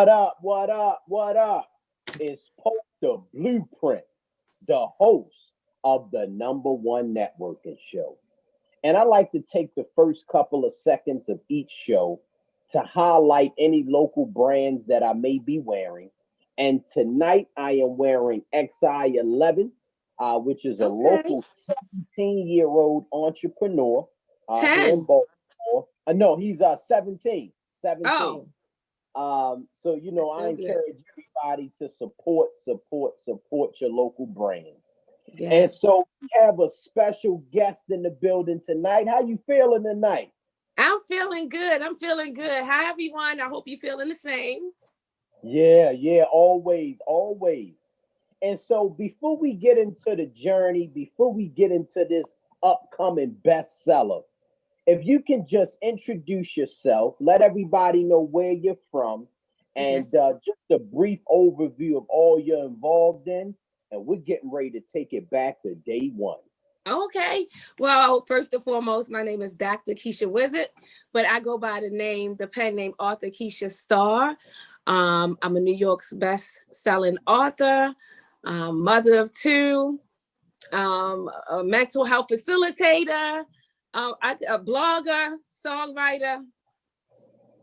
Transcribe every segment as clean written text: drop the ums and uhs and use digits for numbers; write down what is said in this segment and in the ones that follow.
What up? What up? What up? It's Pope the Blueprint, the host of the number one networking show. And I like to take the first couple of seconds of each show to highlight any local brands that I may be wearing. And tonight I am wearing XI11, which is a Okay. local 17-year-old entrepreneur here in 10. Baltimore. No, he's 17. 17. Oh, I so good. encourage everybody to support your local brands. And Yes. so we have a special guest in the building tonight. How you feeling tonight? I'm feeling good. I'm feeling good. Hi, everyone. I hope you're feeling the same. Yeah, yeah, always, always. And so before we get into the journey, before we get into this upcoming bestseller, if you can just introduce yourself, let everybody know where you're from, and Yes. just a brief overview of all you're involved in, and we're getting ready to take it back to day one. Okay. Well, first and foremost, my name is Dr. Keisha Wizard, but I go by the pen name Author Keisha Starr. I'm a New York's best-selling author, mother of two, a mental health facilitator, a blogger, songwriter.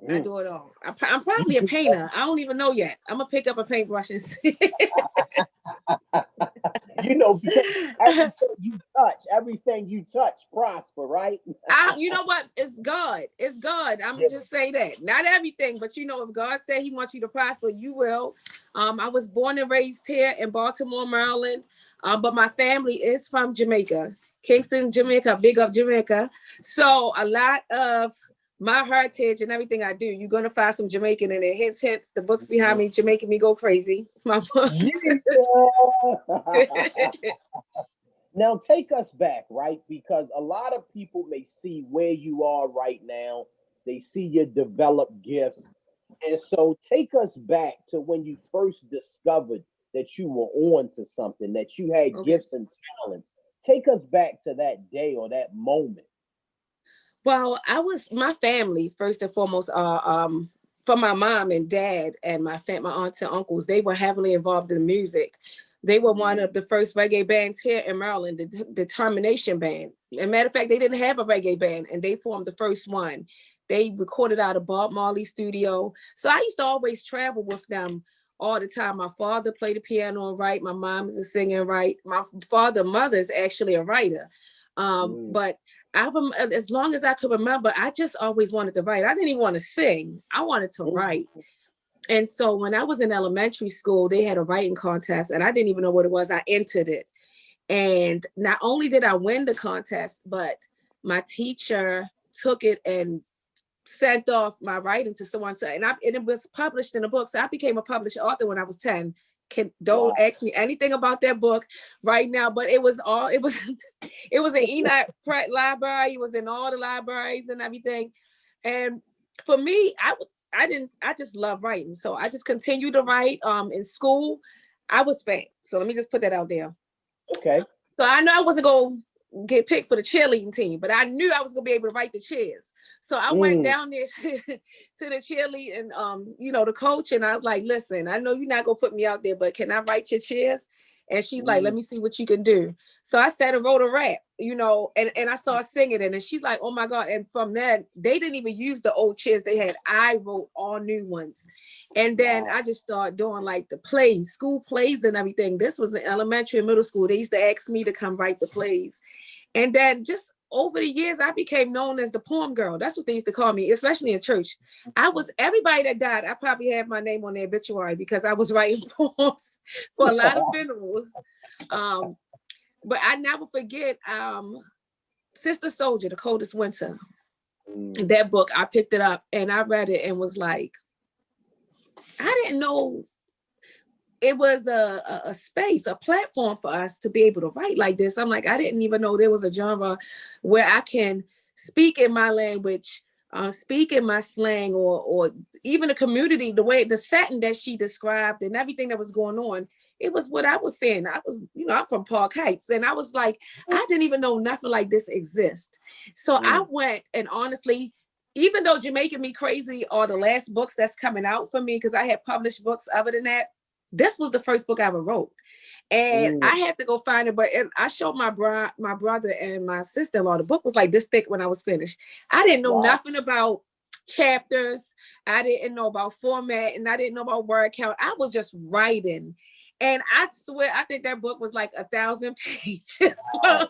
I Mm. do it all. I'm You probably a do all- painter. I don't even know yet. I'm gonna pick up a paintbrush and see. because everything you touch prosper, right? You know what? It's God. It's God. I'm gonna Yeah. just say that. Not everything, but if God said He wants you to prosper, you will. I was born and raised here in Baltimore, Maryland, but my family is from Jamaica, Kingston, Jamaica. Big up Jamaica. So a lot of my heritage and everything I do, you're gonna find some Jamaican in it. Hence, hence the books behind me, Jamaican me go crazy. My books. Yeah. Now take us back, right? Because a lot of people may see where you are right now. They see your developed gifts. And so take us back to when you first discovered that you were on to something, that you had Okay. gifts and talents. Take us back to that day or that moment. Well, I was my family first and foremost. From my mom and dad and my aunts and uncles, they were heavily involved in music. They were one Mm, of the first reggae bands here in Maryland, the Determination Band. As a matter of fact, they didn't have a reggae band, and they formed the first one. They recorded out of Bob Marley studio. So I used to always travel with them all the time. My father played the piano and write. My mom's a singer and write. My mother is actually a writer. mm, But as long as I could remember, I just always wanted to write. I didn't even want to sing. I wanted to mm. write. And so when I was in elementary school, they had a writing contest and I didn't even know what it was. I entered it. And not only did I win the contest, but my teacher took it and sent off my writing to someone to, and it was published in a book. So I became a published author when I was 10. Don't Wow. ask me anything about that book right now, but it was it was in Enoch Pratt Library. It was in all the libraries and everything. And for me, I just love writing. So I just continued to write. In school, I was fat. So let me just put that out there. Okay. So I know I wasn't going to get picked for the cheerleading team, but I knew I was going to be able to write the cheers. So I went Mm, down there to the cheerleading, the coach, and I was like, listen, I know you're not going to put me out there, but can I write your cheers? And she's like, let mm. me see what you can do. So I sat and wrote a rap, and I started singing it. And she's like, oh my God. And from that, they didn't even use the old cheers they had. I wrote all new ones. And then Wow. I just started doing like the plays, school plays and everything. This was in elementary and middle school. They used to ask me to come write the plays. And then just over the years, I became known as the poem girl. That's what they used to call me, especially in church. Everybody that died, I probably had my name on the obituary because I was writing poems for a lot of funerals. Um, but I never forget Sister Soldier, The Coldest Winter. Mm. That book, I picked it up and I read it and was like, I didn't know it was a space, a platform for us to be able to write like this. I'm like, I didn't even know there was a genre where I can speak in my language, speak in my slang, or even the community, the way the setting that she described and everything that was going on. It was what I was saying. I was, I'm from Park Heights, and I was like, I didn't even know nothing like this exists. So I Mm. went and honestly, even though Jamaican Me Crazy are the last books that's coming out for me, because I had published books other than that, this was the first book I ever wrote. And I had to go find it, but I showed my brother and my sister-in-law. The book was like this thick when I was finished. I didn't know nothing about chapters. I didn't know about format, and I didn't know about word count. I was just writing. And I swear, I think that book was like 1,000 pages long.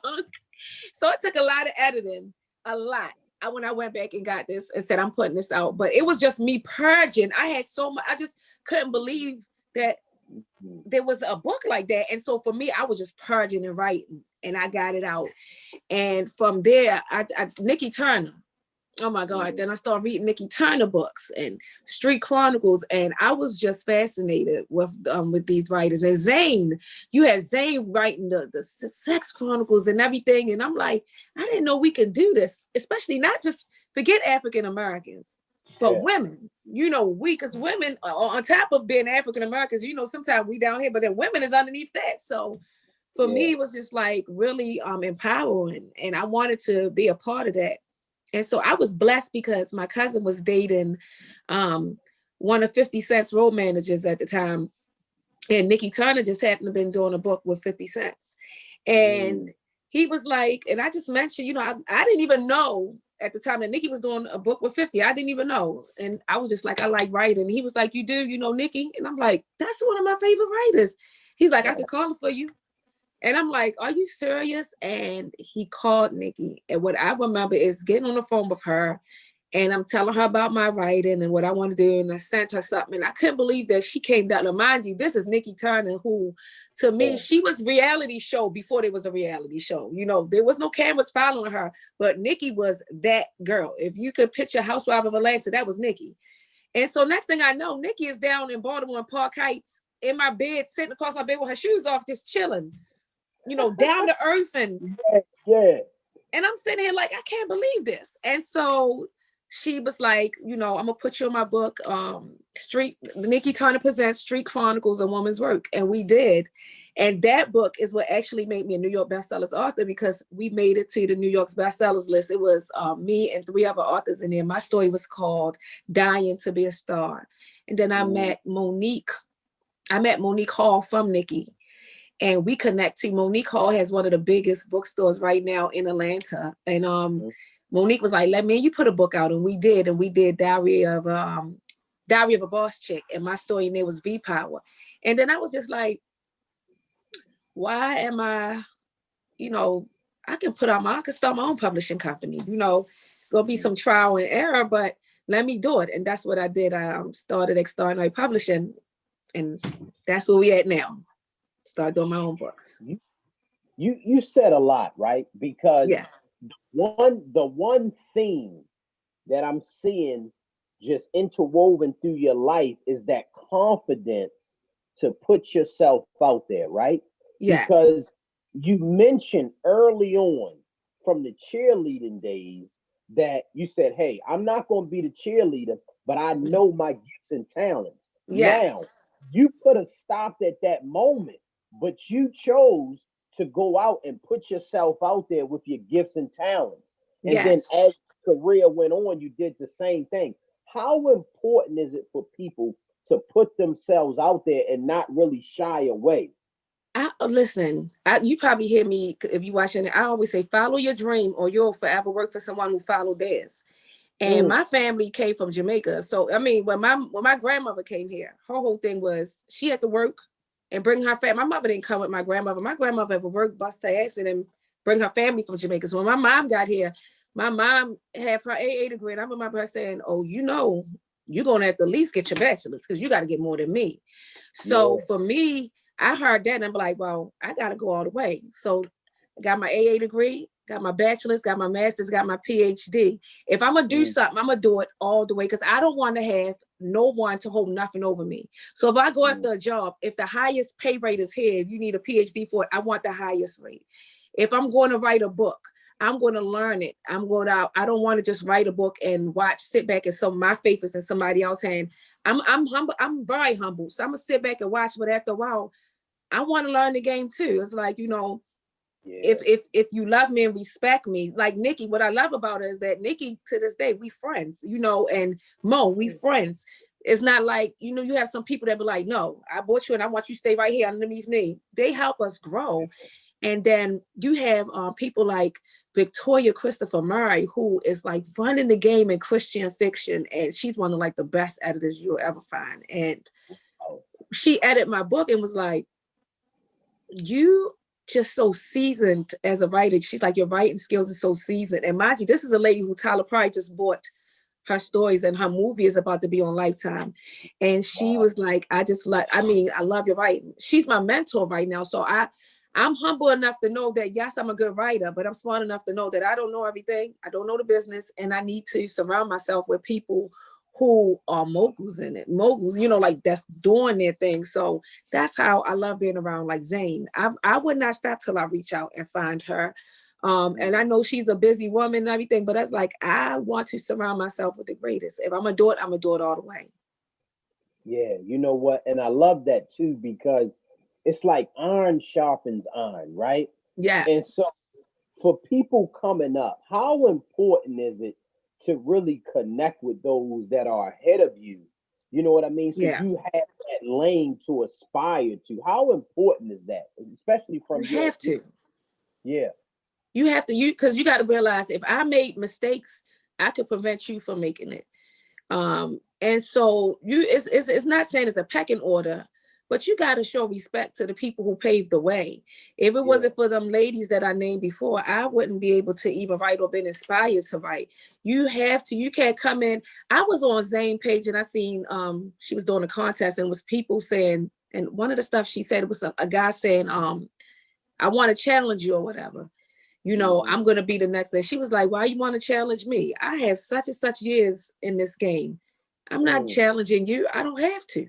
So it took a lot of editing, a lot. When I went back and got this and said, I'm putting this out, but it was just me purging. I had so much, I just couldn't believe that there was a book like that. And so for me, I was just purging and writing, and I got it out. And from there, Nikki Turner, oh my God. Then I started reading Nikki Turner books and Street Chronicles. And I was just fascinated with these writers. And Zane, you had Zane writing the Sex Chronicles and everything. And I'm like, I didn't know we could do this, especially not just forget African Americans, but women, because women on top of being African Americans, sometimes we down here, but then women is underneath that. So for me, it was just like really empowering. And I wanted to be a part of that. And so I was blessed because my cousin was dating one of 50 Cent's road managers at the time. And Nikki Turner just happened to have been doing a book with 50 Cent. And he was like, and I just mentioned, I didn't even know at the time that Nikki was doing a book with 50. I didn't even know. And I was just like, I like writing. He was like, you do, Nikki? And I'm like, that's one of my favorite writers. He's like, I could call her for you. And I'm like, are you serious? And he called Nikki. And what I remember is getting on the phone with her, and I'm telling her about my writing and what I want to do. And I sent her something. And I couldn't believe that she came down. Now, mind you, this is Nikki Turner, who, to me, she was reality show before there was a reality show. There was no cameras following her, but Nikki was that girl. If you could picture Housewife of Atlanta, that was Nikki. And so next thing I know, Nikki is down in Baltimore in Park Heights in my bed, sitting across my bed with her shoes off, just chilling. Down to earth and And I'm sitting here like, I can't believe this. And so she was like, I'm gonna put you in my book, Nikki Turner presents Street Chronicles, A Woman's Work. And we did. And that book is what actually made me a New York bestsellers author, because we made it to the New York's bestsellers list. It was me and 3 other authors in there. My story was called Dying to Be a Star. And then I met Monique Hall from Nikki. And we connect to Monique Hall has one of the biggest bookstores right now in Atlanta. And Monique was like, let me and you put a book out. And we did. And we did Diary of a Boss Chick. And my story in there was V Power. And then I was just like, why am I, I can start my own publishing company. It's going to be some trial and error, but let me do it. And that's what I did. I started Extraordinary Publishing. And that's where we at now. Start doing my own books. You said a lot, right? Because the one theme that I'm seeing just interwoven through your life is that confidence to put yourself out there, right? Yes. Because you mentioned early on from the cheerleading days that you said, hey, I'm not going to be the cheerleader, but I know my gifts and talents. Yes. Now, you could have stopped at that moment, but you chose to go out and put yourself out there with your gifts and talents. And then as your career went on, you did the same thing. How important is it for people to put themselves out there and not really shy away? Listen, you probably hear me if you watch it. I always say, follow your dream or you'll forever work for someone who followed theirs. And my family came from Jamaica. So, I mean, when my grandmother came here, her whole thing was she had to work and bring her family. My mother didn't come with my grandmother. My grandmother ever worked, bust her ass, and then bring her family from Jamaica. So when my mom got here, my mom had her AA degree. And I remember her saying, oh, you're going to have to at least get your bachelor's because you got to get more than me. So for me, I heard that and I'm like, well, I got to go all the way. So I got my AA degree, got my bachelor's, got my master's, got my PhD. If I'm going to do something, I'm going to do it all the way because I don't want to have no one to hold nothing over me. So if I go after a job, if the highest pay rate is here, if you need a PhD for it, I want the highest rate. If I'm going to write a book, I'm going to learn it. I don't want to just write a book and sit back and my faith is in somebody else's hand. I'm humble. I'm very humble. So I'm going to sit back and watch, but after a while, I want to learn the game too. It's like, Yeah. if you love me and respect me, like Nikki, what I love about her is that Nikki, to this day, we friends, you know, and Mo, we friends. It's not like, you know, you have some people that be like, no, I bought you and I want you to stay right here underneath me. They help us grow. And then you have people like Victoria Christopher Murray, who is like running the game in Christian fiction. And she's one of like the best editors you'll ever find. And Oh, she edited my book and was like, you just so seasoned as a writer. She's like, your writing skills are so seasoned. And mind you, this is a lady who Tyler Perry just bought her stories, and her movie is about to be on Lifetime. And she wow. was like, I mean, I love your writing. She's my mentor right now. So I'm humble enough to know that, yes, I'm a good writer, but I'm smart enough to know that I don't know everything. I don't know the business, and I need to surround myself with people who are moguls in it. Moguls, you know, like that's doing their thing. So that's how I love being around like Zane. I would not stop till I reach out and find her. And I know she's a busy woman and everything, but that's like, I want to surround myself with the greatest. If I'm gonna do it, I'm gonna do it all the way. Yeah, you know what? And I love that too because it's like iron sharpens iron, right? And Yes. so for people coming up, how important is it to really connect with those that are ahead of you? You know what I mean? So Yeah. you have that lane to aspire to. How important is that? Especially You from your, have to. yeah, You have to, because you got to realize if I made mistakes, I could prevent you from making it. And so it's not saying it's a pecking order, but you got to show respect to the people who paved the way. If it yeah, wasn't for them ladies that I named before, I wouldn't be able to even write or been inspired to write. You can't come in. I was on Zane page and I seen she was doing a contest and was people saying, and one of the stuff she said was a guy saying, I want to challenge you or whatever. You know, hmm I'm going to be the next day. She was like, why you want to challenge me? I have such and such years in this game. I'm not mm, challenging you. I don't have to.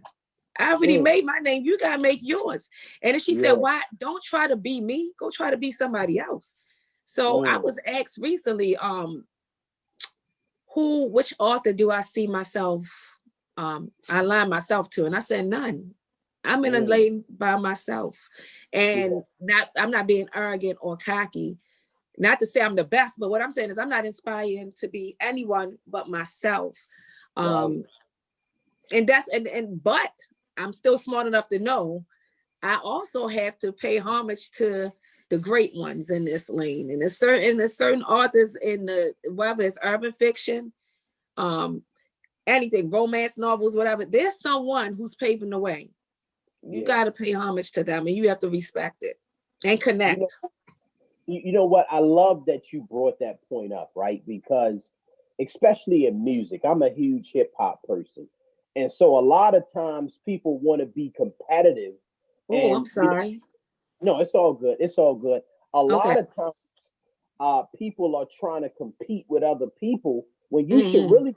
I already mm, made my name. You got to make yours. And then she said, yeah, why? Don't try to be me. Go try to be somebody else. So I mm, was asked recently, which author do I see myself, I align myself to? And I said, none. I'm in a mm, lane by myself. yeah, And I'm not being arrogant or cocky, not to say I'm the best, but what I'm saying is I'm not inspiring to be anyone but myself. right, Um, and that's but I'm still smart enough to know I also have to pay homage to the great ones in this lane. And there's certain authors in the, whether it's urban fiction, um, anything, romance novels, whatever, there's someone who's paving the way. You yeah. gotta pay homage to them and you have to respect it and You know, connect. you know what? I love that you brought that point up, right? Because especially in music, I'm a huge hip hop person. And so a lot of times people want to be competitive Oh, I'm and sorry. no, it's all good. It's all good. A Okay. lot of times people are trying to compete with other people when you should Hmm. really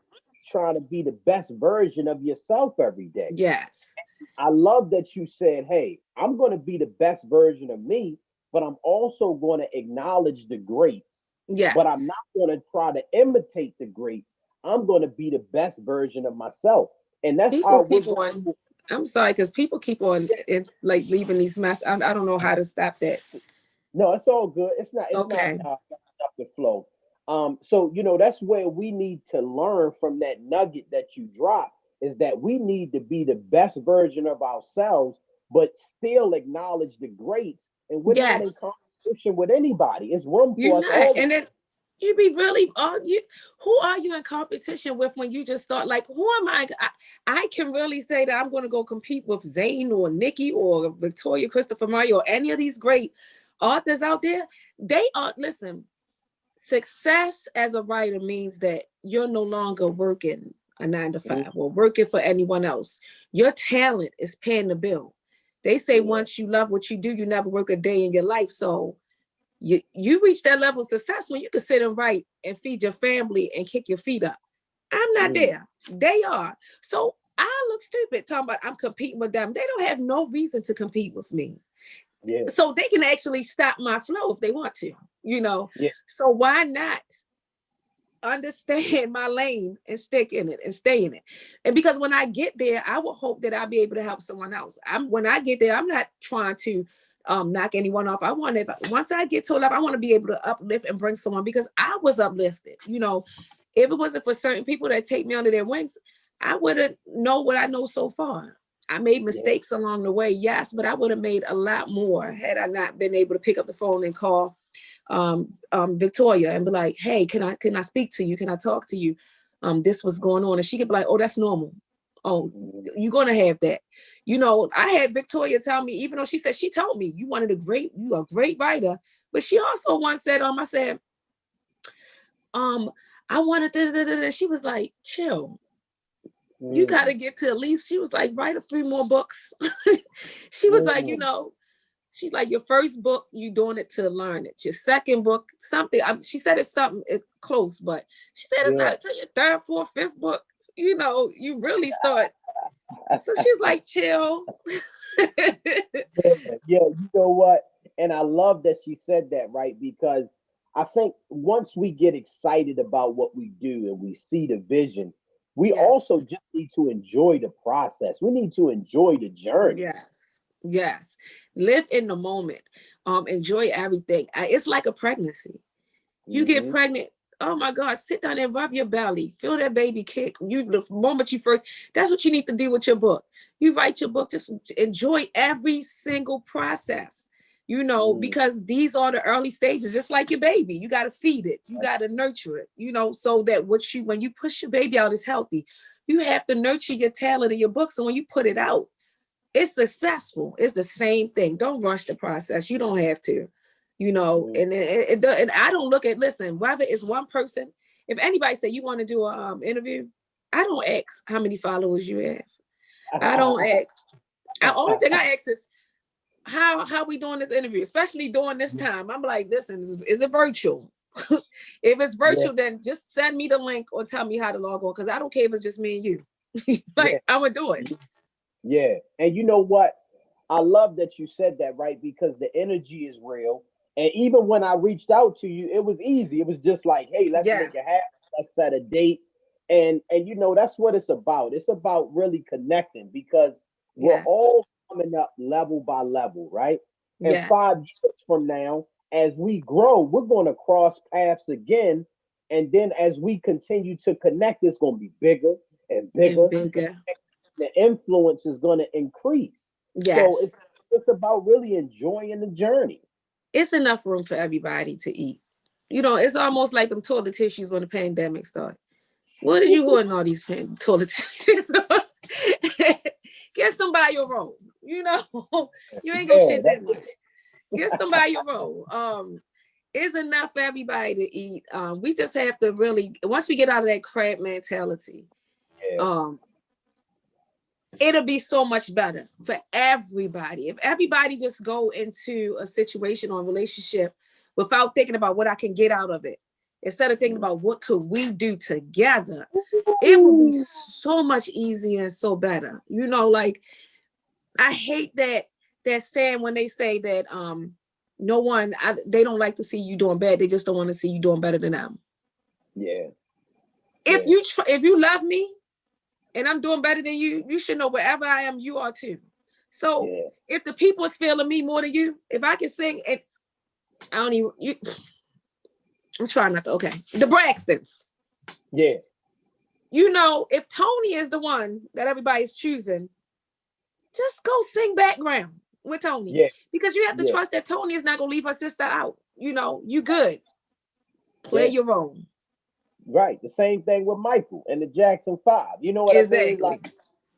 try to be the best version of yourself every day. Yes. I love that you said, hey, I'm going to be the best version of me, but I'm also going to acknowledge the greats, but I'm Yes. not going to try to imitate the greats. I'm going to be the best version of myself. And that's People how keep women, on, I'm sorry, because people keep on like leaving these mess. I don't know how to stop that. no, it's all good. It's not Okay. up the flow. So that's where we need to learn from that nugget that you dropped is that we need to be the best version of ourselves, but still acknowledge the greats, and we're not in Yes. competition with anybody. It's room for You're us not. all. And then you be really, who are you in competition with when you just start like, who am I can really say that I'm going to go compete with Zane or Nikki or Victoria Christopher Murray or any of these great authors out there. They are, listen, success as a writer means that you're no longer working a 9 to 5 or working for anyone else. Your talent is paying the bill. They say Yeah, once you love what you do, you never work a day in your life. So you reach that level of success when you can sit and write and feed your family and kick your feet up. I'm not mm, there. They are. So I look stupid talking about I'm competing with them. They don't have no reason to compete with me. yeah, So they can actually stop my flow if they want to, you know. yeah, So why not understand my lane and stick in it and stay in it? And because when I get there, I will hope that I'll be able to help someone else. When I get there, I'm not trying to knock anyone off. I want to, once I get to a level, I want to be able to uplift and bring someone, because I was uplifted. You know, if it wasn't for certain people that take me under their wings, I wouldn't know what I know so far. I made mistakes along the way, yes, but I would have made a lot more had I not been able to pick up the phone and call Victoria and be like, hey, can I speak to you? Can I talk to you? This was going on. And she could be like, oh, that's normal. Oh, you're gonna have that. You know, I had Victoria tell me, even though she said, she told me you a great writer, but she also once said, I said, I wanted to, she was like, chill. You got to get to at least, she was like, write a few more books. She was like, you know, she's like, your first book, you doing it to learn it. Your second book, something, she said it's something close, but she said it's not until your third, fourth, fifth book, you know, you really start. So she's like, chill. Yeah, you know what? And I love that she said that, right? Because I think once we get excited about what we do and we see the vision, we Yeah. also just need to enjoy the process. We need to enjoy the journey. Yes. Live in the moment. Enjoy everything. It's like a pregnancy. You get pregnant, oh my God, sit down and rub your belly. Feel that baby kick. The moment you first, that's what you need to do with your book. You write your book, just enjoy every single process, you know, because these are the early stages. Just like your baby. You got to feed it. You got to nurture it, you know, so that when you push your baby out, is healthy. You have to nurture your talent in your book. So when you put it out, it's successful. It's the same thing. Don't rush the process. You don't have to, you know, and and I don't look at, listen, whether it's one person, if anybody say you want to do a interview, I don't ask how many followers you have. I don't ask. The only thing I ask is how we doing this interview, especially during this time. I'm like, listen, is it virtual? If it's virtual, then just send me the link or tell me how to log on, because I don't care if it's just me and you. Like, I'm gonna do it. Yeah. And you know what? I love that you said that, right? Because the energy is real. And even when I reached out to you, it was easy. It was just like, hey, let's make Yes. it happen. Let's set a date. And you know, that's what it's about. It's about really connecting, because we're Yes. all coming up level by level, right? And Yes. 5 years from now, as we grow, we're going to cross paths again. And then as we continue to connect, it's going to be bigger and And bigger. bigger. The influence is going to increase. So Yes. it's about really enjoying the journey. It's enough room for everybody to eat. You know, it's almost like them toilet tissues when the pandemic started. What did you hoarding all these toilet tissues? Get somebody a roll. You know, you ain't gonna Yeah, shit that much. Get somebody a roll. It's enough for everybody to eat. We just have to really, once we get out of that crab mentality, yeah, it'll be so much better for everybody. If everybody just go into a situation or a relationship without thinking about what I can get out of it, instead of thinking about what could we do together, it will be so much easier and so better. You know, like, I hate that saying when they say that no one, they don't like to see you doing bad. They just don't want to see you doing better than them. yeah, If yeah, you love me and I'm doing better than you, you should know wherever I am, you are too. So yeah, if the people is feeling me more than you, if I can sing, and I don't even, I'm trying not to. Okay, the Braxtons. yeah, You know, if Tony is the one that everybody's choosing, just go sing background with Tony, yeah, because you have to yeah, trust that Tony is not gonna leave her sister out. You know, you good. Play yeah. your role. Right. The same thing with Michael and the Jackson Five. You know what I mean? Like,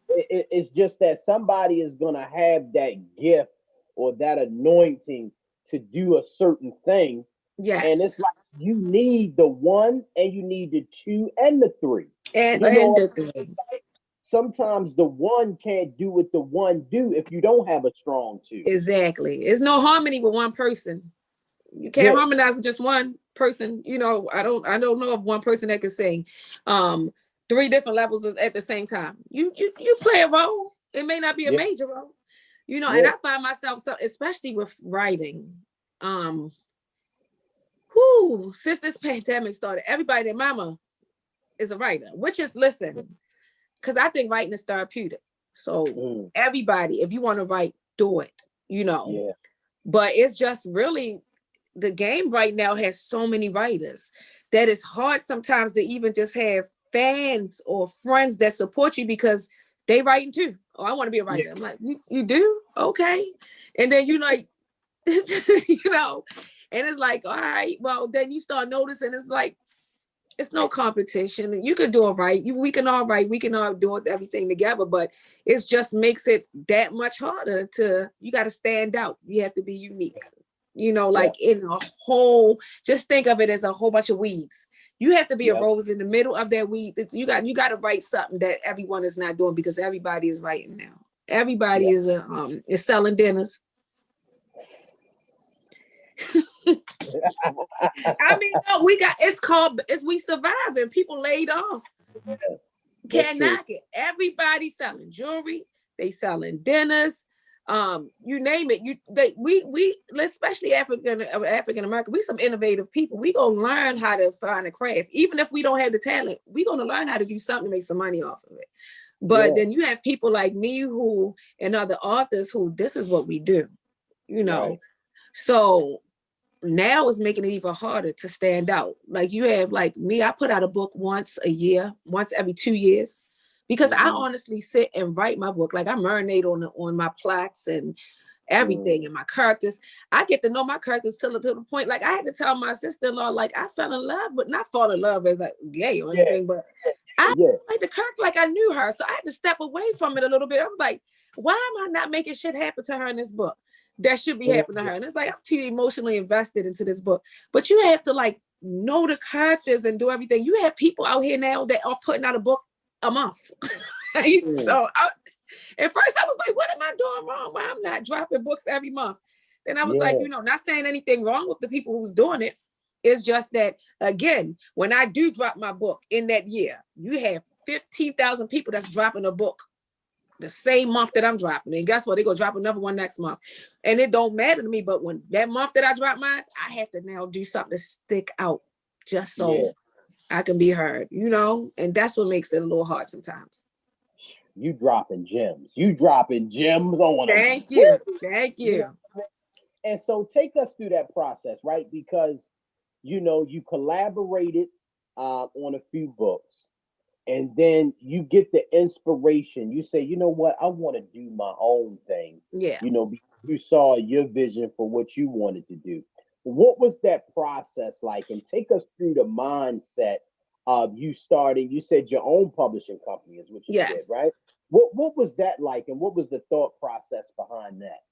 Exactly. it's just that somebody is gonna have that gift or that anointing to do a certain thing, and Yes. it's like you need the one, and you need the two, and the three. And You know and what the I mean? three. Sometimes the one can't do what the one do if you don't have a strong two. Exactly. There's no harmony with one person. You can't Yeah, harmonize with just one person. You know, I don't know of one person that can sing three different levels at the same time. You play a role. It may not be a yeah, major role. You know, and yeah, I find myself, so especially with writing. Whoo, since this pandemic started, everybody their mama is a writer, which is, listen, because I think writing is therapeutic. So mm, everybody, if you want to write, do it. You know, yeah, But it's just really, the game right now has so many writers that it's hard sometimes to even just have fans or friends that support you because they writing too. Oh, I want to be a writer. I'm like, you do? Okay. And then you like, you know, and it's like, all right, well, then you start noticing it's like, it's no competition. You can do it right. We can all write. We can all do everything together, but it just makes it that much harder to, you got to stand out. You have to be unique. You know, like in a whole, just think of it as a whole bunch of weeds. You have to be a rose in the middle of that weed. You got to write something that everyone is not doing, because everybody is writing now. Everybody is selling dinners. I mean, no, we surviving. People laid off. Can't knock it. Everybody's selling jewelry. They selling dinners. You name it. We especially African American. We some innovative people. We gonna learn how to find a craft, even if we don't have the talent. We gonna learn how to do something to make some money off of it. But then you have people like me who, and other authors who, this is what we do. You know, so now it's making it even harder to stand out. Like you have, like me, I put out a book once a year, once every 2 years, because I honestly sit and write my book. Like I marinate on my plots and everything and my characters. I get to know my characters to the point, like I had to tell my sister-in-law, like I fell in love, but not fall in love as like gay or anything, but I like the character like I knew her. So I had to step away from it a little bit. I'm like, why am I not making shit happen to her in this book that should be happening to her? And it's like, I'm too emotionally invested into this book. But you have to like know the characters and do everything. You have people out here now that are putting out a book a month. So at first I was like, what am I doing wrong? Why I'm not dropping books every month? Then I was like, not saying anything wrong with the people who's doing it. It's just that, again, when I do drop my book in that year, you have 15,000 people that's dropping a book the same month that I'm dropping. And guess what? They're going to drop another one next month. And it don't matter to me. But when that month that I drop mine, I have to now do something to stick out just so I can be heard, and that's what makes it a little hard sometimes. You dropping gems. You dropping gems on them. Thank you. Thank you. And so take us through that process, right? Because, you collaborated on a few books, and then you get the inspiration. You say, you know what? I want to do my own thing. Yeah. Because you saw your vision for what you wanted to do. What was that process like? And take us through the mindset of you starting. You said your own publishing company is what you did, right? What was that like, and what was the thought process behind that?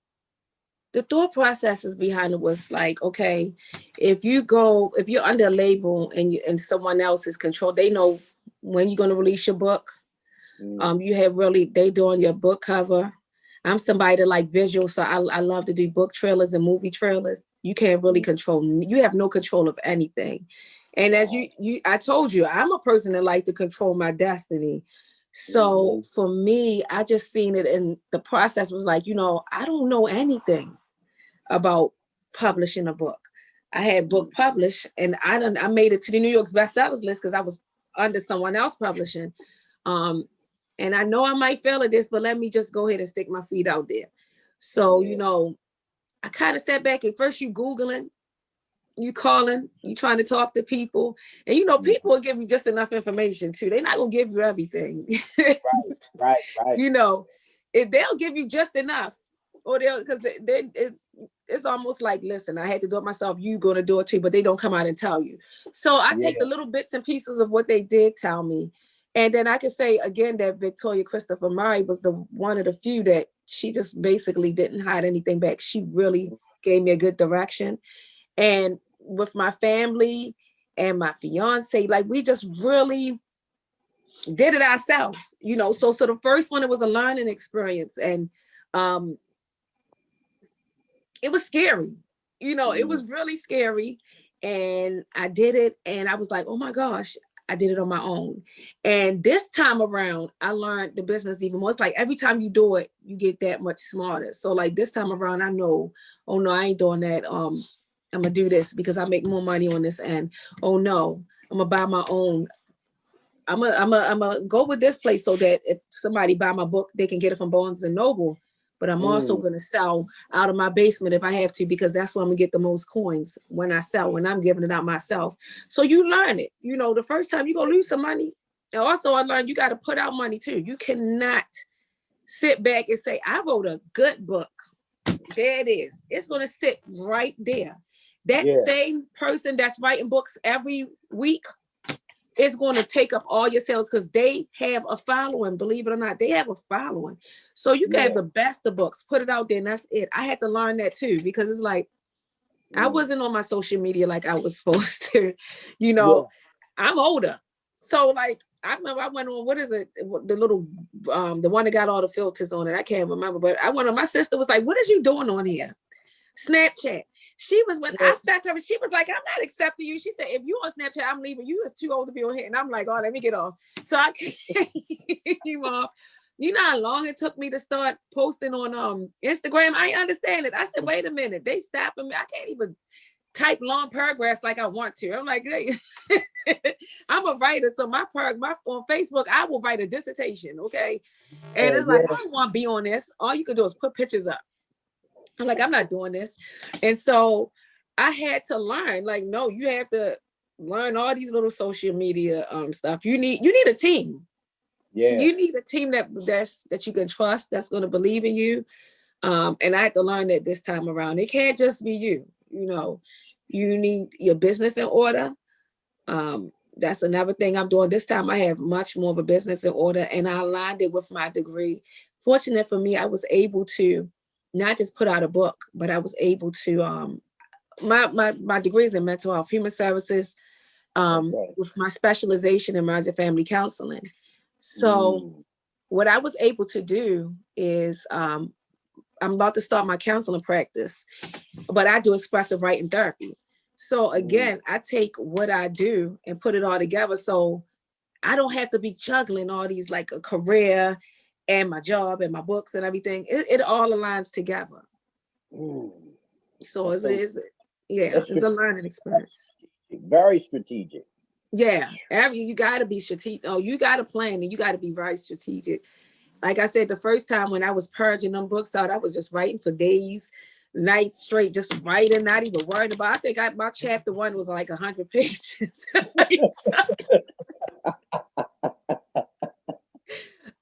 The thought processes behind it was like, okay, if you're under a label and someone else is controlled, they know when you're going to release your book. You have they doing your book cover. I'm somebody that like visual, so I love to do book trailers and movie trailers. You can't really control. You have no control of anything. And as I told you, I'm a person that like to control my destiny. So for me, I just seen it, and the process was like, I don't know anything about publishing a book. I had book published, and I made it to the New York's bestsellers list because I was under someone else publishing. And I know I might fail at this, but let me just go ahead and stick my feet out there. So, I kind of sat back, and first you Googling, you calling, you trying to talk to people, and people will give you just enough information too. They're not gonna give you everything. Right. They'll give you just enough, or because it's almost like, listen, I had to do it myself. You gonna do it too, but they don't come out and tell you. So I take the little bits and pieces of what they did tell me, and then I can say again that Victoria Christopher Murray was the one of the few that she just basically didn't hide anything back. She really gave me a good direction. And with my family and my fiance, like we just really did it ourselves, So the first one, it was a learning experience, and it was scary, it was really scary. And I did it, and I was like, oh my gosh, I did it on my own. And this time around, I learned the business even more. It's like every time you do it, you get that much smarter. So like this time around, I know, oh no, I ain't doing that. I'm gonna do this because I make more money on this end. Oh no, I'm gonna buy my own. I'm gonna go with this place so that if somebody buy my book, they can get it from Barnes and Noble. but I'm also going to sell out of my basement if I have to, because that's where I'm gonna get the most coins when I sell, when I'm giving it out myself. So you learn it. You know, the first time you're gonna lose some money. And also I learned you got to put out money too. You cannot sit back and say, I wrote a good book. There it is. It's going to sit right there. That same person that's writing books every week is going to take up all your sales because they have a following. Believe it or not, they have a following. So you can have the best of books, put it out there, and that's it. I had to learn that too, because it's like, I wasn't on my social media like I was supposed to. You know, I'm older. So like, I remember I went on, what is it? The little, the one that got all the filters on it. I can't remember, but I went on, my sister was like, what is you doing on here? Snapchat. She was, when I sat her, she was like, I'm not accepting you. She said, if you on Snapchat, I'm leaving. You is too old to be on here. And I'm like, oh, let me get off. So I came off. You know how long it took me to start posting on Instagram? I understand it. I said, wait a minute. They stopping me. I can't even type long paragraphs like I want to. I'm like, hey, I'm a writer. So my on Facebook, I will write a dissertation. Okay. And it's like, I don't want to be on this. All you can do is put pictures up. I'm like, I'm not doing this. And so I had to learn, like, no, you have to learn all these little social media stuff. You need a team. Yeah. You need a team that you can trust, that's going to believe in you. And I had to learn that this time around. It can't just be you. You know, you need your business in order. That's another thing I'm doing this time. I have much more of a business in order, and I aligned it with my degree. Fortunate for me, I was able to not just put out a book, but I was able to, my degree is in mental health, human services, with my specialization in marriage and family counseling. So what I was able to do is, I'm about to start my counseling practice, but I do expressive writing therapy. So again, I take what I do and put it all together. So I don't have to be juggling all these, like a career and my job and my books and everything. It all aligns together. So it's a learning experience. Very strategic. Yeah, you got to be strategic. Oh, you got to plan, and you got to be very strategic. Like I said, the first time when I was purging them books out, I was just writing for days, nights straight, just writing, not even worried about. I think my chapter 1 was like 100 pages.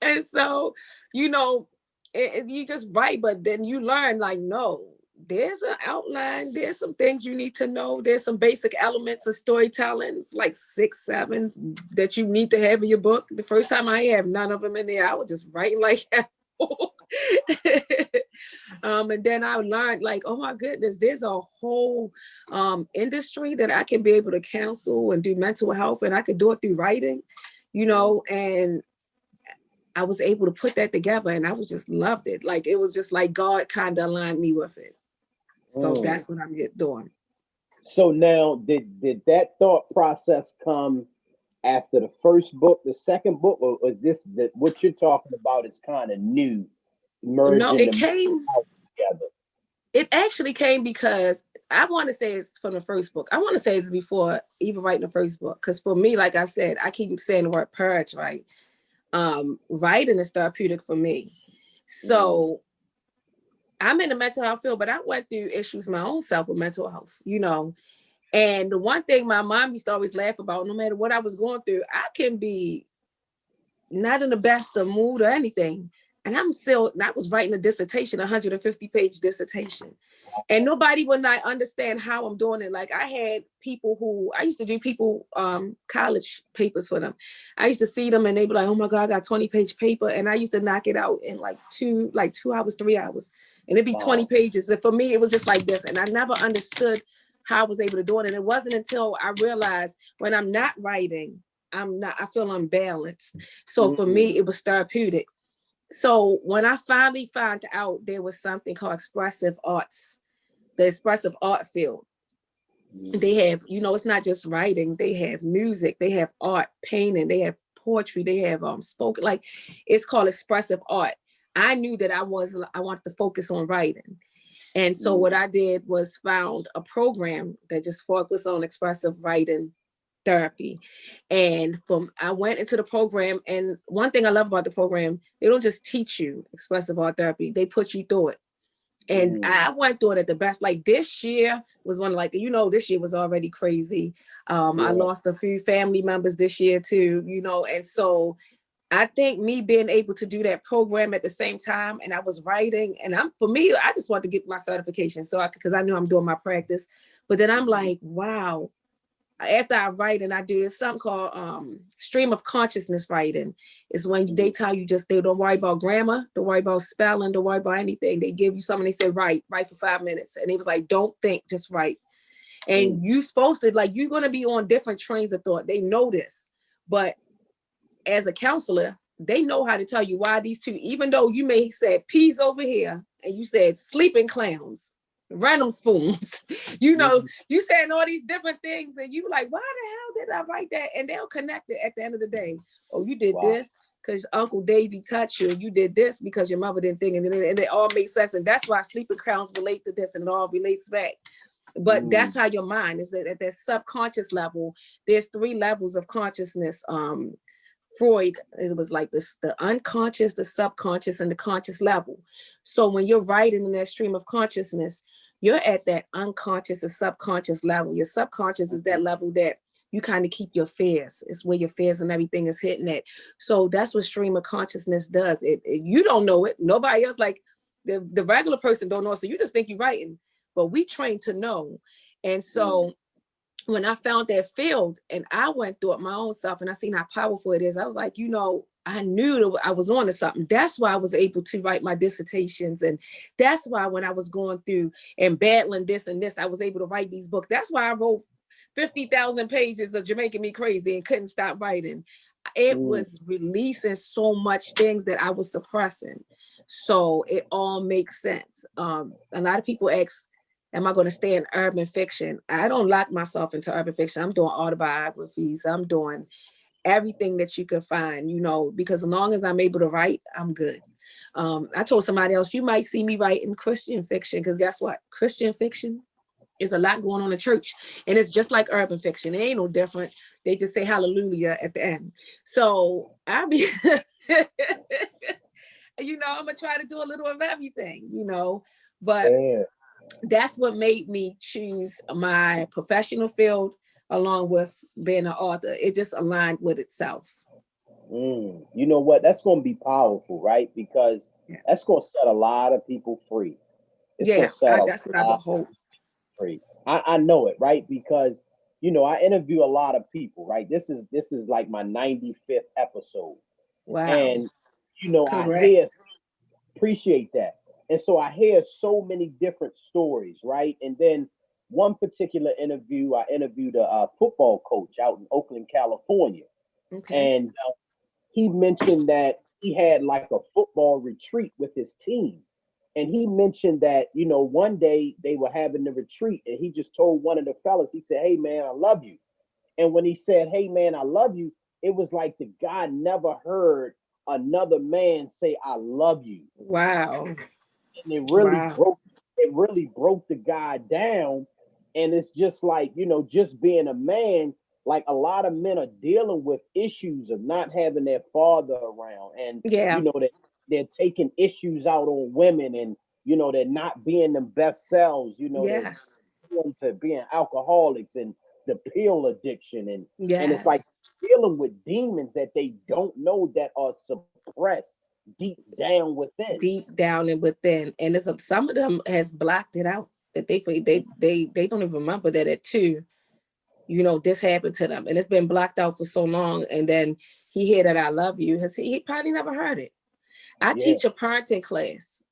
And so, you know, you just write, but then you learn, like, no, there's an outline. There's some things you need to know. There's some basic elements of storytelling. It's like 6, 7 that you need to have in your book. The first time I have none of them in there, I was just writing like that. And then I learned, like, oh my goodness, there's a whole industry that I can be able to counsel and do mental health, and I could do it through writing, you know, and I was able to put that together, and I was just loved it. Like, it was just like God kind of aligned me with it. So that's what I'm doing. So now, did that thought process come after the first book, the second book, or is this what you're talking about is kind of new? No, it came together. It actually came because I want to say it's from the first book. I want to say it's before even writing the first book. Because for me, like I said, I keep saying the word purge, right? Writing is therapeutic for me. So I'm in the mental health field, but I went through issues my own self with mental health, you know. And the one thing my mom used to always laugh about, no matter what I was going through, I can be not in the best of mood or anything. And I was writing a dissertation, 150-page dissertation. And nobody would not understand how I'm doing it. Like, I had people I used to do college papers for them. I used to see them and they'd be like, oh my God, I got 20-page paper. And I used to knock it out in like 2 hours, 3 hours. And it'd be 20 pages. And for me, it was just like this. And I never understood how I was able to do it. And it wasn't until I realized when I'm not writing, I feel unbalanced. So for me, it was therapeutic. So when I finally found out there was something called expressive arts, the expressive art field, they have, you know, it's not just writing. They have music, they have art, painting, they have poetry, they have spoken, like, it's called expressive art. I knew that I wanted to focus on writing. And so what I did was found a program that just focused on expressive writing therapy. And I went into the program, and one thing I love about the program, they don't just teach you expressive art therapy, they put you through it. And I went through it at the best. Like this year was one, like, this year was already crazy. I lost a few family members this year too, and so I think me being able to do that program at the same time, and I was writing, and for me, I just wanted to get my certification because I knew I'm doing my practice. But then I'm like, wow, after I write and I do, it's something called stream of consciousness writing. It's when they tell you they don't worry about grammar, don't worry about spelling, don't worry about anything. They give you something, they say, write for 5 minutes. And it was like, don't think, just write. And you supposed to, like, you're going to be on different trains of thought. They know this. But as a counselor, they know how to tell you why these two, even though you may say peas over here and you said sleeping clowns, random spoons, you saying all these different things, and you like, why the hell did I write that? And they'll connect it at the end of the day. Oh, you did this because Uncle Davey touched you. You did this because your mother didn't think, and it all makes sense. And that's why sleeping clowns relate to this, and it all relates back. But that's how your mind is at that subconscious level. There's 3 levels of consciousness. Freud, it was like this, the unconscious, the subconscious, and the conscious level. So when you're writing in that stream of consciousness, you're at that unconscious or subconscious level. Your subconscious is that level that you kind of keep your fears. It's where your fears and everything is hitting at. So that's what stream of consciousness does. You don't know it. Nobody else, like the regular person don't know. So you just think you're writing, but we train to know. And so when I found that field and I went through it my own self and I seen how powerful it is, I was like, I knew that I was on to something. That's why I was able to write my dissertations. And that's why when I was going through and battling this and this, I was able to write these books. That's why I wrote 50,000 pages of Jamaican Me Crazy and couldn't stop writing. It was releasing so much things that I was suppressing. So it all makes sense. A lot of people ask, am I going to stay in urban fiction? I don't lock myself into urban fiction. I'm doing autobiographies. I'm doing everything that you can find, because as long as I'm able to write, I'm good. I told somebody else, you might see me writing Christian fiction, because guess what? Christian fiction is a lot going on in church, and it's just like urban fiction. It ain't no different. They just say hallelujah at the end. So I'll be, I'm going to try to do a little of everything, but that's what made me choose my professional field along with being an author. It just aligned with itself. You know what? That's going to be powerful, right? Because that's going to set a lot of people free. That's what I would hope. Free. I know it, right? Because, I interview a lot of people, right? This is like my 95th episode. Wow. And, Congrats. Appreciate that. And so I hear so many different stories, right? And then one particular interview, I interviewed a football coach out in Oakland, California. Okay. And he mentioned that he had like a football retreat with his team. And he mentioned that, one day they were having the retreat and he just told one of the fellas, he said, "Hey, man, I love you." And when he said, "Hey, man, I love you," it was like the guy never heard another man say, "I love you." Wow. And it really broke the guy down. And it's just like, just being a man, like a lot of men are dealing with issues of not having their father around. And, that they're taking issues out on women, and, they're not being them best selves, Yes. to being alcoholics and the pill addiction. And it's like dealing with demons that they don't know that are suppressed deep down and within. And it's some of them has blocked it out, that they don't even remember that at 2, this happened to them, and it's been blocked out for so long. And then he hear that I love you, he probably never heard it. I teach a parenting class,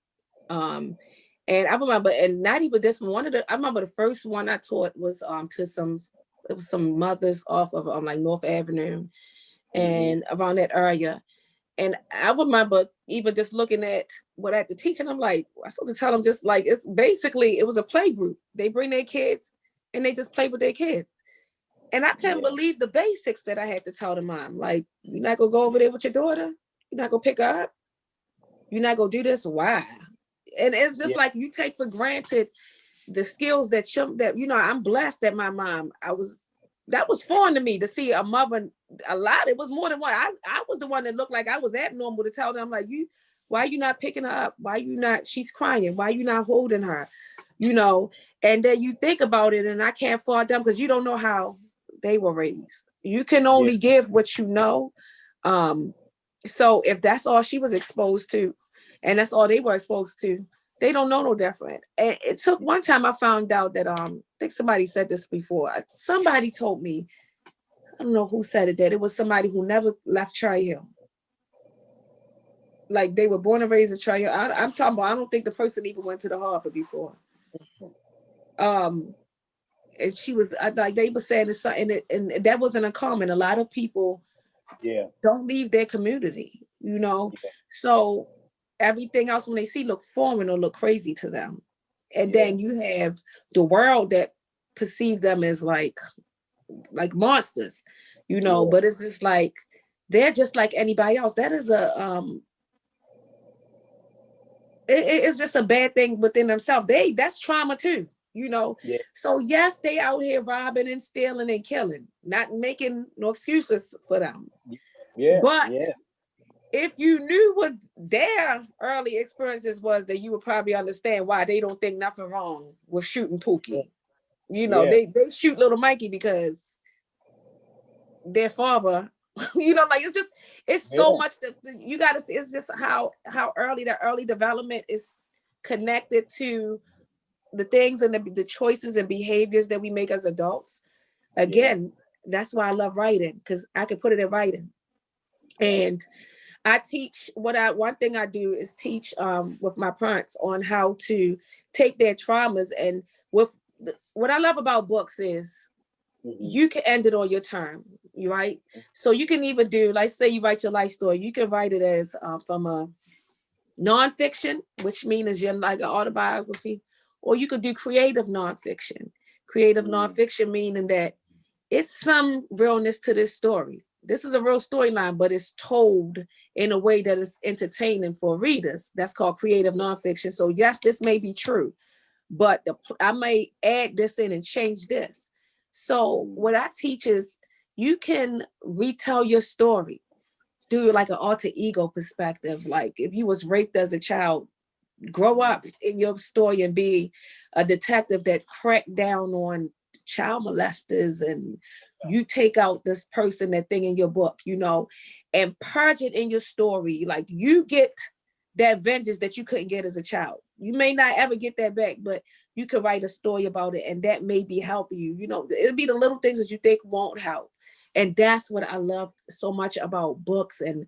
and I remember, and not even this one, I remember the first one I taught was to some mothers off of like North Avenue and around that area. And I remember even just looking at what I had to teach, and I'm like, I started to tell them, just like, it was a play group. They bring their kids and they just play with their kids. And I couldn't believe the basics that I had to tell the mom. Like, you're not going to go over there with your daughter? You're not going to pick her up? You're not going to do this? Why? And it's just like, you take for granted the skills that I'm blessed that my mom, that was foreign to me to see a mother a lot. It was more than one. I was the one that looked like I was abnormal to tell them, like, why are you not picking her up? Why you not, she's crying. Why you not holding her? And then you think about it, and I can't fault them because you don't know how they were raised. You can only give what you know. So if that's all she was exposed to, and that's all they were exposed to, they don't know no different. And it took one time I found out that I think somebody said this before. Somebody told me, I don't know who said it, that it was somebody who never left Cherry Hill. Like they were born and raised in Cherry Hill. I'm talking about, I don't think the person even went to the harbor before. And she was like, they were saying it's something, and that wasn't uncommon. A lot of people don't leave their community, so everything else when they see look foreign or look crazy to them. And then you have the world that perceives them as like monsters, but it's just like they're just like anybody else. That is it's just a bad thing within themselves. That's trauma too, So yes, they out here robbing and stealing and killing, not making no excuses for them. But if you knew what their early experiences was, then you would probably understand why they don't think nothing wrong with shooting Pookie. They shoot little Mikey because their father, like it's so much that you gotta see. It's just how early the early development is connected to the things and the choices and behaviors that we make as adults. Again, that's why I love writing, because I can put it in writing. And I teach one thing I do is teach with my parents on how to take their traumas. And what I love about books is you can end it on your term, right? So you can even do, like, say you write your life story, you can write it as from a nonfiction, which means you're like an autobiography, or you could do creative nonfiction. Creative nonfiction meaning that it's some realness to this story. This is a real storyline, but it's told in a way that is entertaining for readers. That's called creative nonfiction. So yes, this may be true, but I may add this in and change this. So what I teach is you can retell your story, do like an alter ego perspective. Like if you was raped as a child, grow up in your story and be a detective that cracked down on child molesters, and you take out this person, that thing in your book, and purge it in your story. Like you get that vengeance that you couldn't get as a child. You may not ever get that back, but you could write a story about it, and that may be helping you. It'll be the little things that you think won't help. And that's what I love so much about books and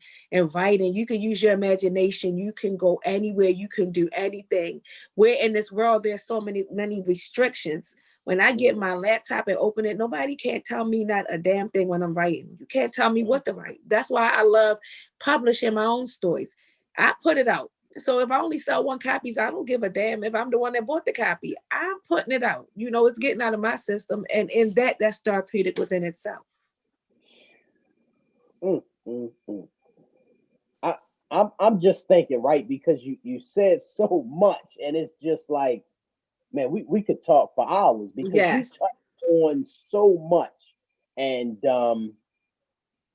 writing. You can use your imagination. You can go anywhere. You can do anything. Where in this world, there's so many restrictions. When I get my laptop and open it, nobody can't tell me not a damn thing when I'm writing. You can't tell me what to write. That's why I love publishing my own stories. I put it out. So if I only sell one copy, I don't give a damn if I'm the one that bought the copy. I'm putting it out. It's getting out of my system. And in that's therapeutic within itself. I'm just thinking, right? Because you said so much, and it's just like, man, we could talk for hours because you touched on so much. And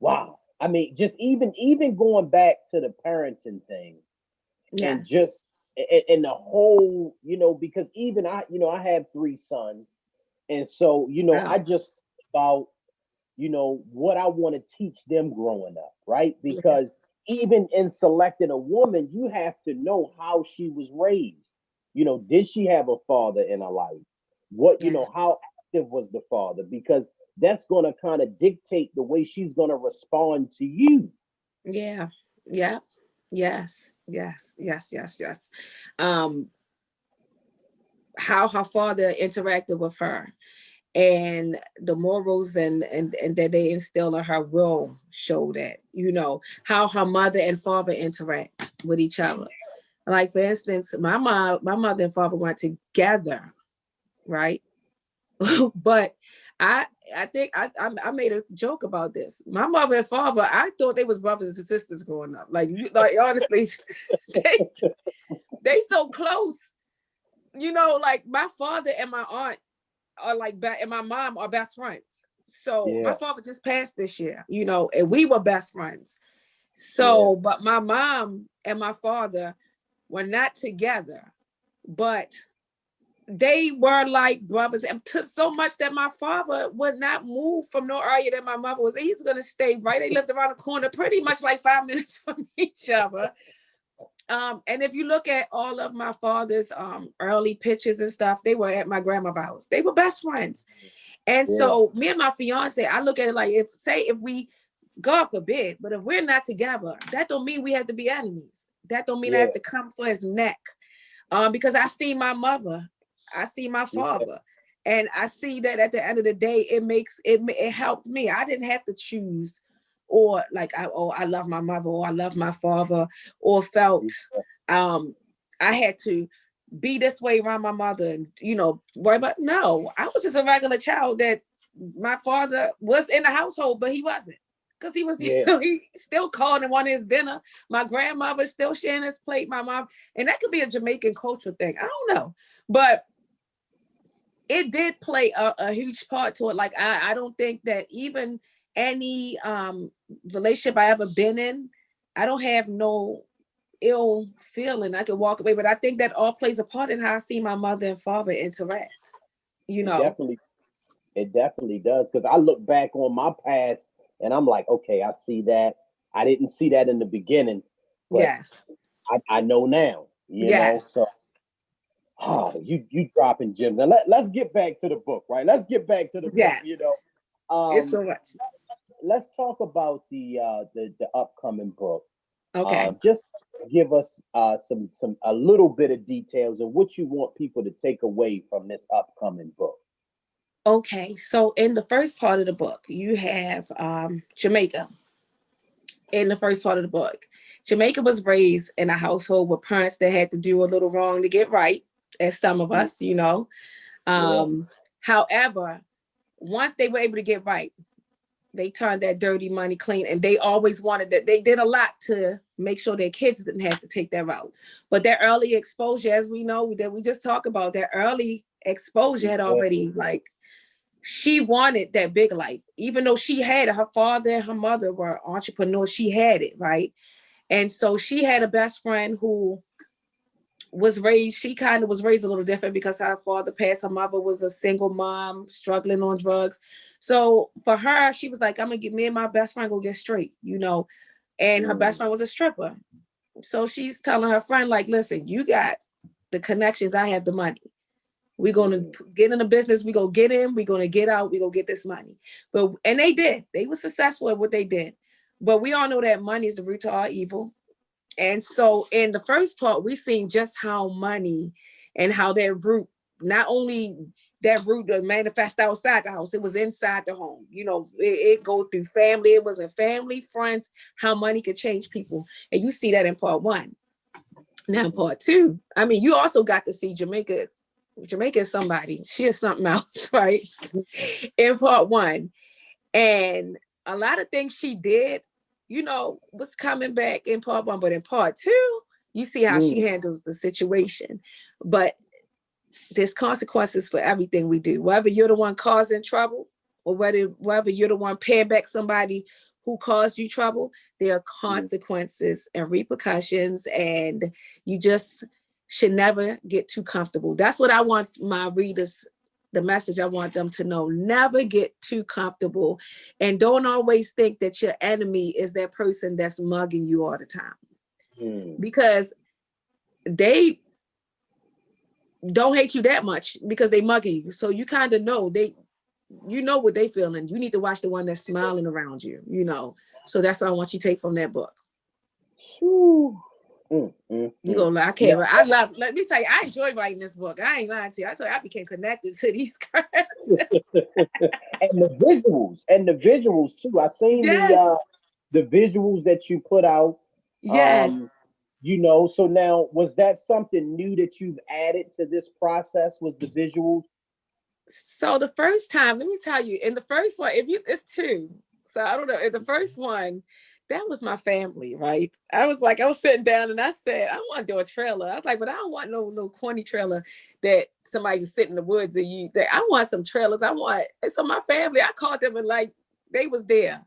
wow. I mean, just even going back to the parenting thing, and just in the whole, because even I have 3 sons, and so I just about what I want to teach them growing up, right? Because even in selecting a woman, you have to know how she was raised. Did she have a father in her life? What, how active was the father? Because that's going to kind of dictate the way she's going to respond to you. Yeah. Yeah. Yes. How her father interacted with her, and the morals and that they instill in her will show that, how her mother and father interact with each other. Like for instance, my mother and father went together, right? But I think I made a joke about this. My mother and father, I thought they was brothers and sisters growing up. Like honestly, they so close. Like my father and my aunt are like and my mom are best friends. So my Yeah. father just passed this year, you know, and we were best friends. So, but my mom and my father were not together, but they were like brothers, and to so much that my father would not move from no area that my mother was. He's gonna stay right. They lived around the corner, pretty much like 5 minutes from each other. And if you look at all of my father's early pictures and stuff, they were at my grandmother's house. They were best friends. And Yeah. so me and my fiance, I look at it like if we, God forbid, but if we're not together, that don't mean we have to be enemies. That don't mean I Yeah. have to come for his neck. Because I see my mother, I see my father, and I see that at the end of the day, it helped me. I didn't have to choose, or like I love my mother, or I love my father, or felt I had to be this way around my mother, and but no, I was just a regular child that my father was in the household, but he wasn't. Because he was, he still called and wanted his dinner. My grandmother still sharing his plate. My mom, and that could be a Jamaican culture thing. I don't know, but it did play a huge part to it. Like I don't think that even any relationship I ever been in, I don't have no ill feeling. I could walk away, but I think that all plays a part in how I see my mother and father interact. It definitely does. Because I look back on my past and I'm like, okay, I see that. I didn't see that in the beginning, but Yes. I know now, Yes. So you dropping gems. Now let's get back to the book, right? Let's get back to the book, Yes. It's so much. Let's talk about the upcoming book. Okay. Just give us some a little bit of details of what you want people to take away from this upcoming book. Okay, so in the first part of the book, you have Jamaica. In the first part of the book, Jamaica was raised in a household with parents that had to do a little wrong to get right, as some of us, However, once they were able to get right, they turned that dirty money clean, and they always wanted that. They did a lot to make sure their kids didn't have to take that route. But their early exposure, as we know, that we just talked about, their early exposure had already she wanted that big life, even though she had it. Her father and her mother were entrepreneurs. She had it, right? And so she had a best friend who she kind of was raised a little different because her father passed. Her mother was a single mom struggling on drugs. So for her, she was like, I'm gonna get me and my best friend go get straight, And her best friend was a stripper. So she's telling her friend, like, listen, you got the connections, I have the money. We're going to get in the business. We're going to get in. We're going to get out. We're going to get this money. And they did. They were successful at what they did. But we all know that money is the root to all evil. And so in the first part, we seen just how money and how that root, not only that root to manifest outside the house, it was inside the home. It go through family. It was a family, friends, how money could change people. And you see that in part one. Now in part two, I mean, you also got to see Jamaica. Jamaica is somebody. She is something else, right? In part one. And a lot of things she did, was coming back in part one. But in part two, you see how she handles the situation. But there's consequences for everything we do. Whether you're the one causing trouble or whether you're the one paying back somebody who caused you trouble, there are consequences and repercussions, and you just should never get too comfortable. That's what I want my readers, the message I want them to know. Never get too comfortable, and don't always think that your enemy is that person that's mugging you all the time. Because they don't hate you that much because they mugging you. So you kind of know what they feeling. You need to watch the one that's smiling around you, So that's all I want you to take from that book. You gonna lie, I can't. I love. Let me tell you, I enjoy writing this book. I ain't lying to you. I told you I became connected to these characters. and the visuals too. I seen the visuals that you put out. Yes. So now was that something new that you've added to this process? Was the visuals? So the first time, let me tell you, in the first one, it's two. So I don't know. In the first one, that was my family, right? I was sitting down and I said, I want to do a trailer. I was like, but I don't want no corny trailer that somebody just sit in the woods and I want some trailers. So my family, I called them and like, they was there,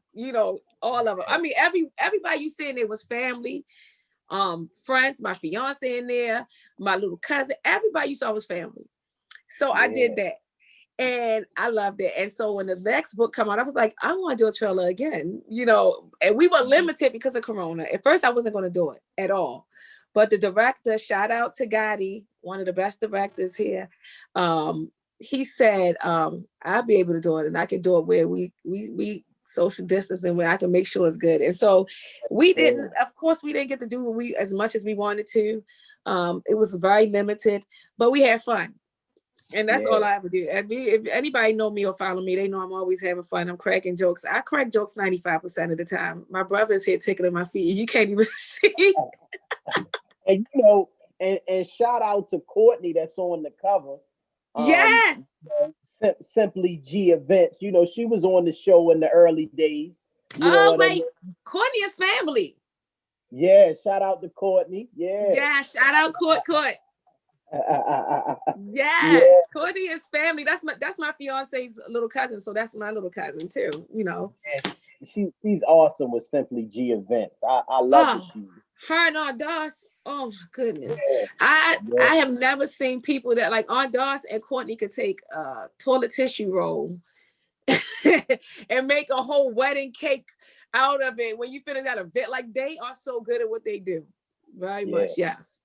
all of them. I mean, everybody you see in there was family, friends, my fiance in there, my little cousin, everybody you saw was family. So I did that. And I loved it. And so when the next book come out, I was like, I want to do a trailer again, and we were limited because of Corona. At first, I wasn't going to do it at all. But the director, shout out to Gotti, one of the best directors here. He said, I'll be able to do it. And I can do it where we social distance and where I can make sure it's good. And so we didn't get to do as much as we wanted to. It was very limited, but we had fun. And that's all I ever do. If anybody know me or follow me, they know I'm always having fun. I'm cracking jokes. I crack jokes 95% of the time. My brother's here tickling my feet. You can't even see. And and shout out to Courtney that's on the cover. Yes. Simply G Events. She was on the show in the early days. Wait. Courtney is family. Yeah, shout out to Courtney. Yeah. Yeah, shout out Court. Yes, yeah. Courtney is family. That's my fiance's little cousin, so that's my little cousin too. She's awesome with Simply G Events. I love it. Her and Aunt Doss. Oh my goodness, I have never seen people that like Aunt Doss and Courtney could take a toilet tissue roll and make a whole wedding cake out of it. When you finish that event, like they are so good at what they do. Very much, yes.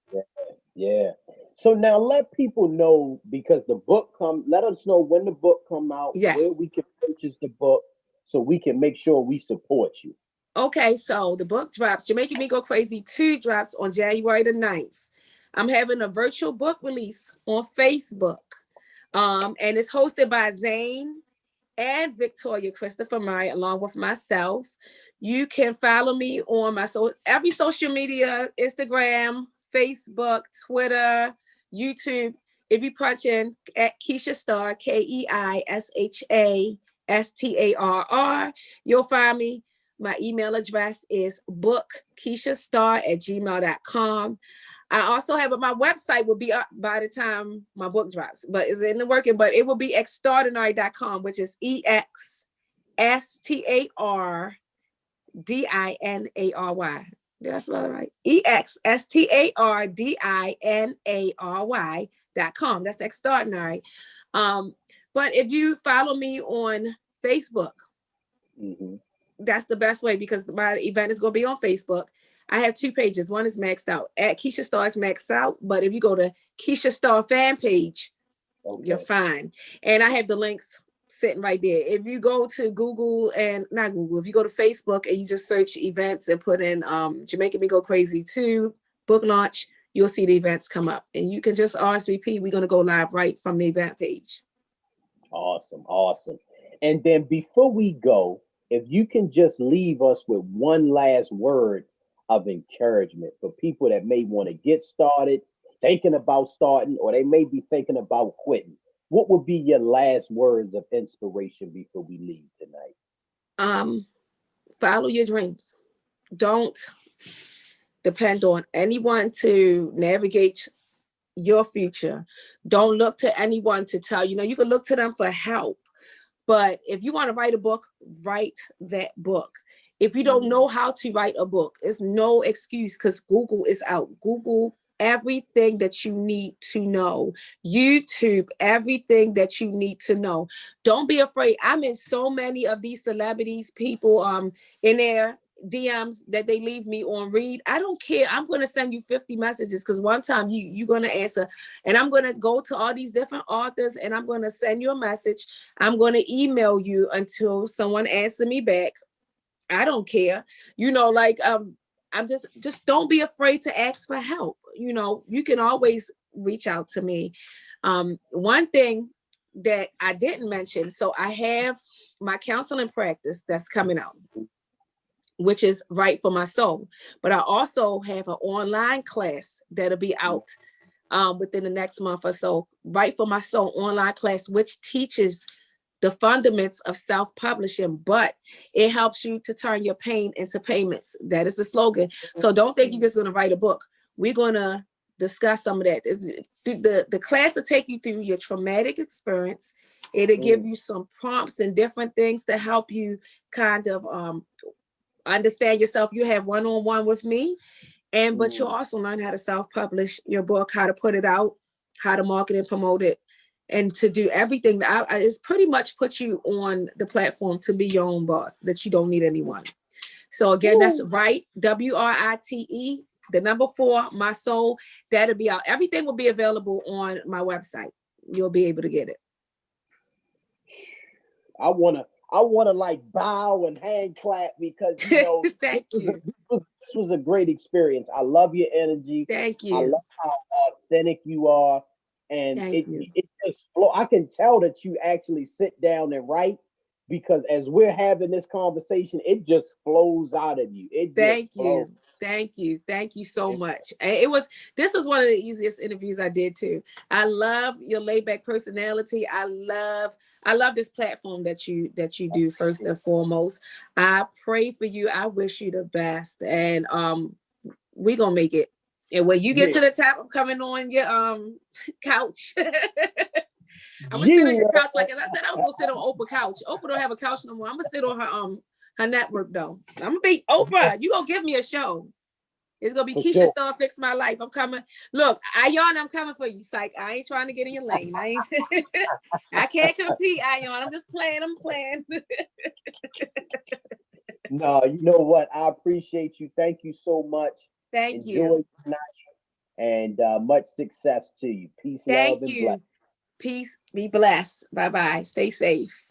Yeah. So now let people know, because the book let us know when the book come out, where we can purchase the book so we can make sure we support you. Okay, so the book drops. You're Making Me Go Crazy 2 drops on January the 9th. I'm having a virtual book release on Facebook. And it's hosted by Zane and Victoria Christopher Murray, along with myself. You can follow me on every social media, Instagram, Facebook, Twitter, YouTube. If you punch in at Keisha Starr, KeishaStarr, you'll find me. My email address is bookkeishastarr@gmail.com. I also have my website will be up by the time my book drops, but it's in the working, but it will be extraordinary.com, which is EXSTARDINARY. Did I spell it right? EXSTARDINARY.com. That's extraordinary. But if you follow me on Facebook, that's the best way, because my event is going to be on Facebook. I have 2 pages. One is maxed out. At Keisha Starr is maxed out. But if you go to Keisha Starr fan page, you're fine. And I have the links sitting right there. If you go to if you go to Facebook and you just search events and put in You're Making Me Go Crazy 2 book launch, you'll see the events come up. And you can just RSVP. We're going to go live right from the event page. Awesome. And then before we go, if you can just leave us with one last word of encouragement for people that may want to get started, thinking about starting, or they may be thinking about quitting, what would be your last words of inspiration before we leave tonight? Follow your dreams. Don't depend on anyone to navigate your future. Don't look to anyone to tell you. You can look to them for help. But if you want to write a book, write that book. If you don't know how to write a book, it's no excuse, because Google is out. Google everything that you need to know. YouTube, everything that you need to know. Don't be afraid. I'm in so many of these celebrities, people in their DMs that they leave me on read. I don't care. I'm going to send you 50 messages, because one time you're going to answer, and I'm going to go to all these different authors and I'm going to send you a message. I'm going to email you until someone answers me back. I don't care. I'm just don't be afraid to ask for help. You can always reach out to me. One thing that I didn't mention, so I have my counseling practice that's coming out, which is Right for My Soul. But I also have an online class that'll be out within the next month or so. Right for My Soul online class, which teaches the fundaments of self-publishing, but it helps you to turn your pain into payments. That is the slogan. So don't think you're just going to write a book. We're going to discuss some of that. The class will take you through your traumatic experience. It'll give you some prompts and different things to help you kind of understand yourself. You have one-on-one with me, but you'll also learn how to self-publish your book, how to put it out, how to market and promote it, and to do everything. It's pretty much put you on the platform to be your own boss, that you don't need anyone. So again, that's Write, WRITE, the number 4, My Soul. That'll be out. Everything will be available on my website. You'll be able to get it. I wanna like bow and hand clap because Thank you. This was a great experience. I love your energy. Thank you. I love how authentic you are, and Thank you. it just flow. I can tell that you actually sit down and write, because as we're having this conversation, it just flows out of you. Thank you so much. This was one of the easiest interviews I did too. I love your laid back personality. I love this platform that you do. First and foremost, I pray for you. I wish you the best, and we're gonna make it. And when you get to the top, I'm coming on your couch. I'm gonna sit on your couch. Like as I said, I was gonna sit on Oprah couch. Oprah don't have a couch no more. I'm gonna sit on her network though. I'm gonna be Oprah. You gonna give me a show. It's gonna be Keisha Star Fix My Life. I'm coming. Look, Ion, I'm coming for you, psych. I ain't trying to get in your lane. I can't compete, Ion. I'm just playing. I'm playing. No, you know what? I appreciate you. Thank you so much. Thank Enjoy you. And much success to you. Peace, love, and blessings. Peace. Be blessed. Bye-bye. Stay safe.